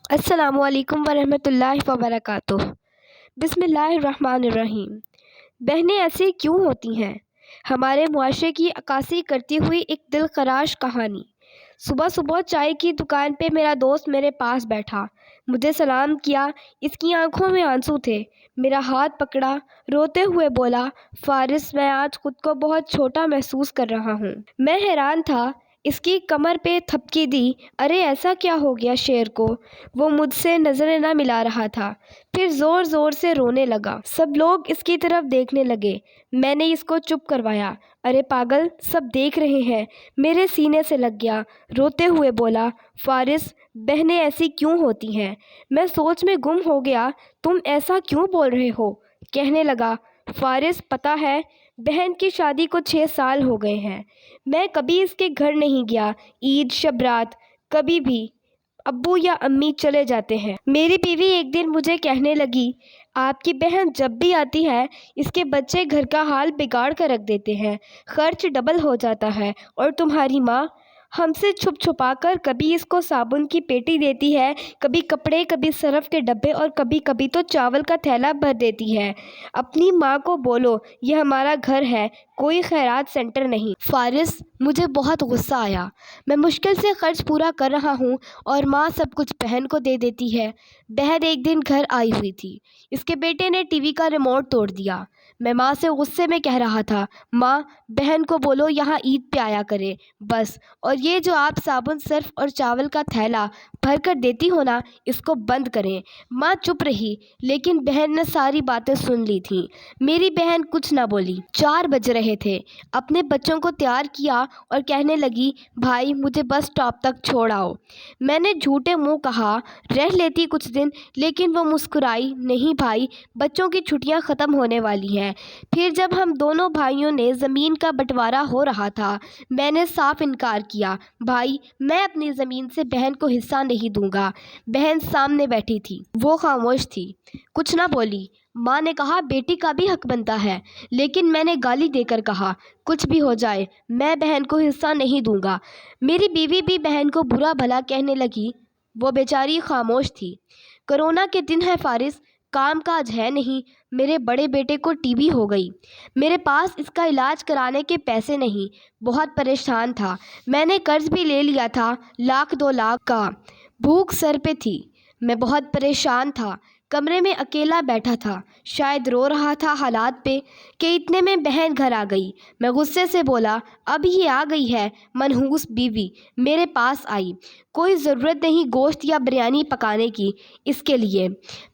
السلام علیکم ورحمۃ اللہ وبرکاتہ۔ بسم اللہ الرحمن الرحیم۔ بہنیں ایسی کیوں ہوتی ہیں؟ ہمارے معاشرے کی عکاسی کرتی ہوئی ایک دل خراش کہانی۔ صبح صبح چائے کی دکان پہ میرا دوست میرے پاس بیٹھا، مجھے سلام کیا۔ اس کی آنکھوں میں آنسو تھے۔ میرا ہاتھ پکڑا، روتے ہوئے بولا، فارس، میں آج خود کو بہت چھوٹا محسوس کر رہا ہوں۔ میں حیران تھا۔ اس کی کمر پہ تھپکی دی۔ ارے ایسا کیا ہو گیا شیر کو؟ وہ مجھ سے نظریں نہ ملا رہا تھا، پھر زور زور سے رونے لگا۔ سب لوگ اس کی طرف دیکھنے لگے۔ میں نے اس کو چپ کروایا۔ ارے پاگل، سب دیکھ رہے ہیں۔ میرے سینے سے لگ گیا۔ روتے ہوئے بولا، فارس، بہنیں ایسی کیوں ہوتی ہیں؟ میں سوچ میں گم ہو گیا۔ تم ایسا کیوں بول رہے ہو؟ کہنے لگا، فارس، پتہ ہے، بہن کی شادی کو 6 سال ہو گئے ہیں۔ میں کبھی اس کے گھر نہیں گیا، عید، شب برات، کبھی بھی۔ ابو یا امی چلے جاتے ہیں۔ میری بیوی ایک دن مجھے کہنے لگی، آپ کی بہن جب بھی آتی ہے اس کے بچے گھر کا حال بگاڑ کر رکھ دیتے ہیں، خرچ ڈبل ہو جاتا ہے، اور تمہاری ماں ہم سے چھپ چھپا کر کبھی اس کو صابن کی پیٹی دیتی ہے، کبھی کپڑے، کبھی سرف کے ڈبے، اور کبھی کبھی تو چاول کا تھیلا بھر دیتی ہے۔ اپنی ماں کو بولو یہ ہمارا گھر ہے، کوئی خیرات سینٹر نہیں۔ فارس، مجھے بہت غصہ آیا۔ میں مشکل سے خرچ پورا کر رہا ہوں اور ماں سب کچھ بہن کو دے دیتی ہے۔ بہن ایک دن گھر آئی ہوئی تھی۔ اس کے بیٹے نے ٹی وی کا ریموٹ توڑ دیا۔ میں ماں سے غصے میں کہہ رہا تھا، ماں، بہن کو بولو یہاں عید پہ آیا کرے بس، اور یہ جو آپ صابن، سرف اور چاول کا تھیلا بھر کر دیتی ہو نا، اس کو بند کریں۔ ماں چپ رہی، لیکن بہن نے ساری باتیں سن لی تھیں۔ میری بہن کچھ نہ بولی۔ 4 بج رہے تھے۔ اپنے بچوں کو تیار کیا اور کہنے لگی، بھائی مجھے بس اسٹاپ تک چھوڑ آؤ۔ میں نے جھوٹے منہ کہا، رہ لیتی کچھ دن، لیکن وہ مسکرائی، نہیں بھائی، بچوں کی چھٹیاں ختم ہونے والی ہیں۔ پھر جب ہم دونوں بھائیوں نے زمین کا بٹوارا ہو رہا تھا، میں نے صاف انکار کیا، بھائی میں اپنی زمین سے بہن کو حصہ نہیں دوں گا۔ بہن سامنے بیٹھی تھی، وہ خاموش تھی، کچھ نہ بولی۔ ماں نے کہا، بیٹی کا بھی حق بنتا ہے، لیکن میں نے گالی دے کر کہا، کچھ بھی ہو جائے میں بہن کو حصہ نہیں دوں گا۔ میری بیوی بھی بہن کو برا بھلا کہنے لگی، وہ بیچاری خاموش تھی۔ کرونا کے دن ہے فارس، کام کاج ہے نہیں۔ میرے بڑے بیٹے کو ٹی بی ہو گئی۔ میرے پاس اس کا علاج کرانے کے پیسے نہیں، بہت پریشان تھا۔ میں نے قرض بھی لے لیا تھا، 1 لاکھ 2 لاکھ کا۔ بھوک سر پہ تھی، میں بہت پریشان تھا، کمرے میں اکیلا بیٹھا تھا، شاید رو رہا تھا حالات پہ، کہ اتنے میں بہن گھر آ گئی۔ میں غصے سے بولا، اب یہ آ گئی ہے منحوس بیوی، میرے پاس آئی، کوئی ضرورت نہیں گوشت یا بریانی پکانے کی اس کے لیے۔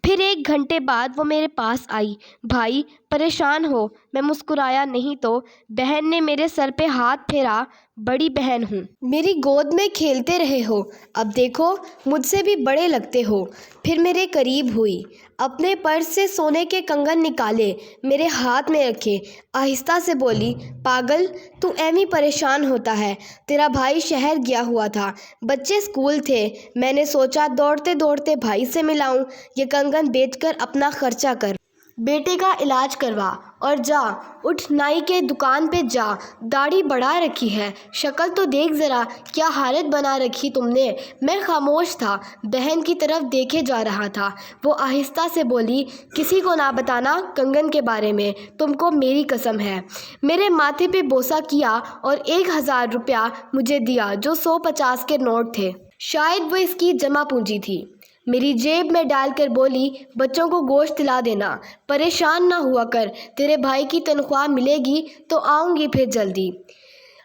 پھر 1 گھنٹے بعد وہ میرے پاس آئی، بھائی پریشان ہو؟ میں مسکرایا، نہیں تو۔ بہن نے میرے سر پہ ہاتھ پھیرا، بڑی بہن ہوں، میری گود میں کھیلتے رہے ہو، اب دیکھو مجھ سے بھی بڑے لگتے ہو۔ پھر میرے قریب ہوئی، اپنے پرس سے سونے کے کنگن نکالے، میرے ہاتھ میں رکھے، آہستہ سے بولی، پاگل، تو ایویں پریشان ہوتا ہے؟ تیرا بھائی شہر گیا ہوا تھا، بچے اسکول تھے، میں نے سوچا دوڑتے دوڑتے بھائی سے ملاؤں، یہ کنگن بیچ کر اپنا خرچہ کر، بیٹے کا علاج کروا، اور جا، اٹھ نائی کے دکان پہ جا، داڑھی بڑھا رکھی ہے، شکل تو دیکھ ذرا، کیا حالت بنا رکھی تم نے۔ میں خاموش تھا، بہن کی طرف دیکھے جا رہا تھا۔ وہ آہستہ سے بولی، کسی کو نہ بتانا کنگن کے بارے میں، تم کو میری قسم ہے۔ میرے ماتھے پہ بوسہ کیا اور 1000 روپیہ مجھے دیا، جو 150 کے نوٹ تھے، شاید وہ اس کی جمع پونجی تھی۔ میری جیب میں ڈال کر بولی، بچوں کو گوشت لا دینا، پریشان نہ ہوا کر، تیرے بھائی کی تنخواہ ملے گی تو آؤں گی پھر جلدی۔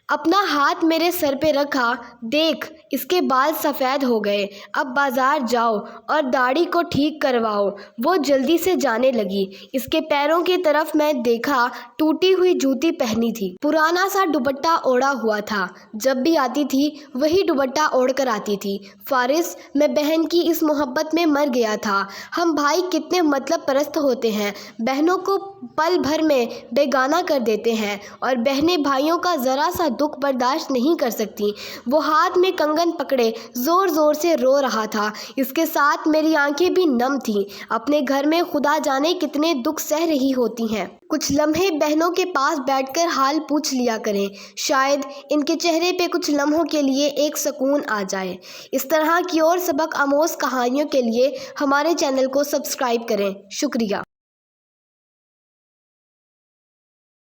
اپنا ہاتھ میرے سر پہ رکھا، دیکھ اس کے بال سفید ہو گئے، اب بازار جاؤ اور داڑھی کو ٹھیک کرواؤ۔ وہ جلدی سے جانے لگی۔ اس کے پیروں کی طرف میں دیکھا، ٹوٹی ہوئی جوتی پہنی تھی، پرانا سا دوپٹہ اوڑھا ہوا تھا، جب بھی آتی تھی وہی دوپٹہ اوڑھ کر آتی تھی۔ فارس، میں بہن کی اس محبت میں مر گیا تھا۔ ہم بھائی کتنے مطلب پرست ہوتے ہیں، بہنوں کو پل بھر میں بیگانہ کر دیتے ہیں اور بہنیں بھائیوں کا ذرا سا دکھ برداشت نہیں کر سکتی۔ وہ ہاتھ میں کنگن پکڑے زور زور سے رو رہا تھا، اس کے ساتھ میری آنکھیں بھی نم تھیں۔ اپنے گھر میں خدا جانے کتنے دکھ سہ رہی ہوتی ہیں۔ کچھ لمحے بہنوں کے پاس بیٹھ کر حال پوچھ لیا کریں، شاید ان کے چہرے پہ کچھ لمحوں کے لیے ایک سکون آ جائے۔ اس طرح کی اور سبق آموز کہانیوں کے لیے ہمارے چینل کو سبسکرائب کریں۔ شکریہ۔